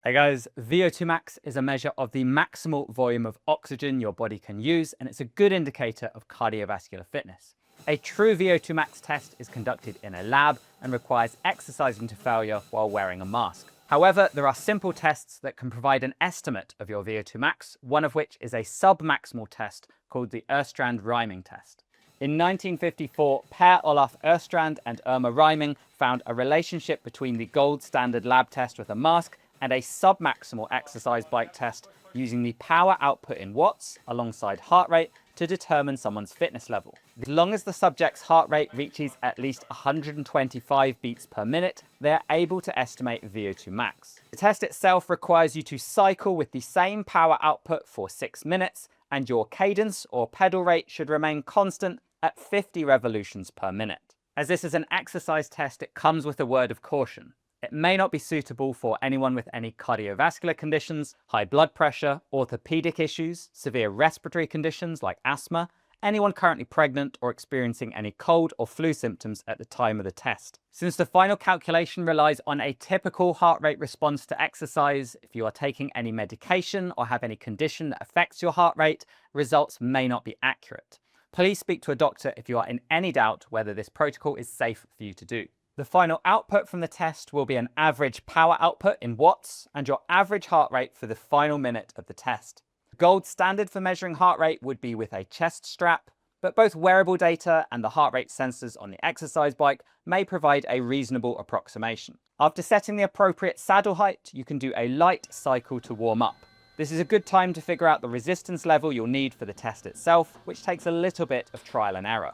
Hey guys, VO2 max is a measure of the maximal volume of oxygen your body can use, and it's a good indicator of cardiovascular fitness. A true VO2 max test is conducted in a lab and requires exercising to failure while wearing a mask. However, there are simple tests that can provide an estimate of your VO2 max, one of which is a submaximal test called the astrand-rhyming test. In 1954, Per Olaf Åstrand and Irma Rhyming found a relationship between the gold standard lab test with a mask and a submaximal exercise bike test using the power output in watts alongside heart rate to determine someone's fitness level. As long as the subject's heart rate reaches at least 125 beats per minute, they are able to estimate VO2 max. The test itself requires you to cycle with the same power output for 6 minutes, and your cadence or pedal rate should remain constant at 50 revolutions per minute. As this is an exercise test, it comes with a word of caution. It may not be suitable for anyone with any cardiovascular conditions, high blood pressure, orthopedic issues, severe respiratory conditions like asthma, anyone currently pregnant or experiencing any cold or flu symptoms at the time of the test. Since the final calculation relies on a typical heart rate response to exercise, if you are taking any medication or have any condition that affects your heart rate, results may not be accurate. Please speak to a doctor if you are in any doubt whether this protocol is safe for you to do. The final output from the test will be an average power output in watts and your average heart rate for the final minute of the test. The gold standard for measuring heart rate would be with a chest strap, but both wearable data and the heart rate sensors on the exercise bike may provide a reasonable approximation. After setting the appropriate saddle height, you can do a light cycle to warm up. This is a good time to figure out the resistance level you'll need for the test itself, which takes a little bit of trial and error.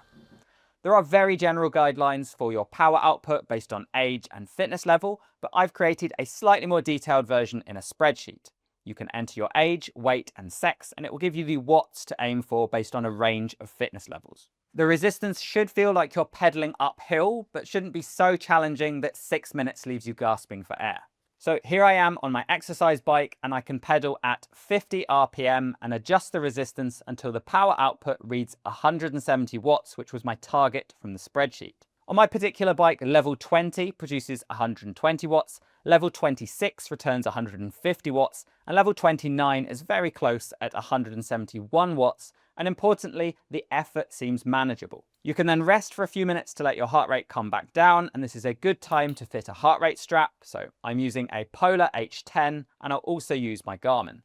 There are very general guidelines for your power output based on age and fitness level, but I've created a slightly more detailed version in a spreadsheet. You can enter your age, weight, and sex, and it will give you the watts to aim for based on a range of fitness levels. The resistance should feel like you're pedaling uphill, but shouldn't be so challenging that 6 minutes leaves you gasping for air. So here I am on my exercise bike, and I can pedal at 50 RPM and adjust the resistance until the power output reads 170 watts, which was my target from the spreadsheet. On my particular bike, level 20 produces 120 watts, level 26 returns 150 watts, and level 29 is very close at 171 watts, and importantly, the effort seems manageable. You can then rest for a few minutes to let your heart rate come back down, and this is a good time to fit a heart rate strap, so I'm using a Polar H10, and I'll also use my Garmin.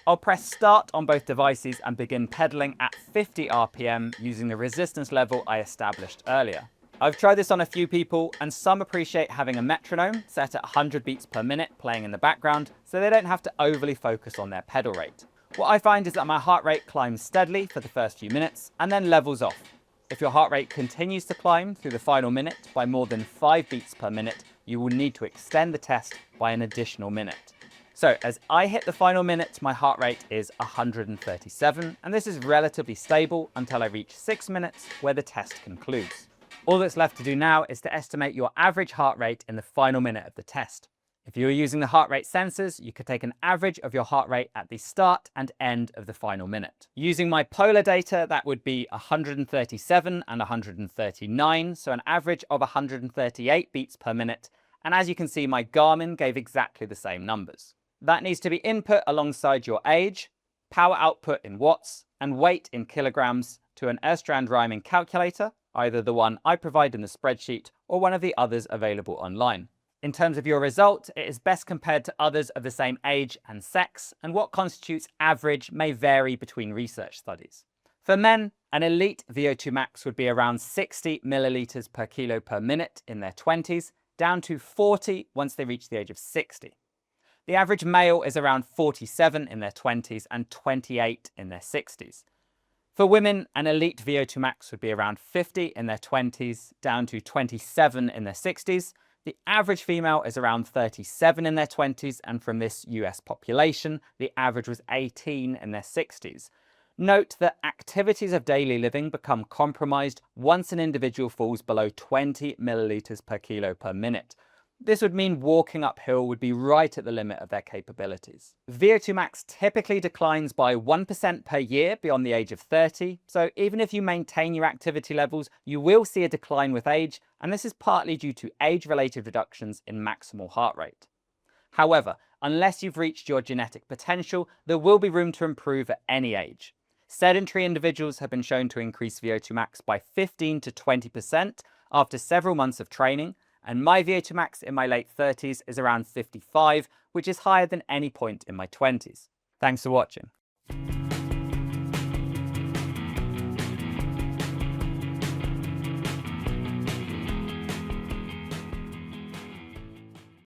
I'll press start on both devices and begin pedaling at 50 RPM using the resistance level I established earlier. I've tried this on a few people, and some appreciate having a metronome set at 100 beats per minute playing in the background, so they don't have to overly focus on their pedal rate. What I find is that my heart rate climbs steadily for the first few minutes and then levels off. If your heart rate continues to climb through the final minute by more than 5 beats per minute, you will need to extend the test by an additional minute. So as I hit the final minute, my heart rate is 137, and this is relatively stable until I reach 6 minutes, where the test concludes. All that's left to do now is to estimate your average heart rate in the final minute of the test. If you are using the heart rate sensors, you could take an average of your heart rate at the start and end of the final minute. Using my Polar data, that would be 137 and 139, so an average of 138 beats per minute. And as you can see, my Garmin gave exactly the same numbers. That needs to be input alongside your age, power output in watts, and weight in kilograms to an astrand-rhyming calculator, either the one I provide in the spreadsheet or one of the others available online. In terms of your result, it is best compared to others of the same age and sex, and what constitutes average may vary between research studies. For men, an elite VO2 max would be around 60 milliliters per kilo per minute in their 20s, down to 40 once they reach the age of 60. The average male is around 47 in their 20s and 28 in their 60s. For women, an elite VO2 max would be around 50 in their 20s, down to 27 in their 60s. The average female is around 37 in their 20s, and from this US population, the average was 18 in their 60s. Note that activities of daily living become compromised once an individual falls below 20 milliliters per kilo per minute. This would mean walking uphill would be right at the limit of their capabilities. VO2 max typically declines by 1% per year beyond the age of 30, so even if you maintain your activity levels, you will see a decline with age, and this is partly due to age-related reductions in maximal heart rate. However, Unless you've reached your genetic potential, there will be room to improve at any age. Sedentary individuals have been shown to increase VO2 max by 15 to 20% after several months of training, and my VO2 max in my late 30s is around 55, which is higher than any point in my 20s. Thanks for watching.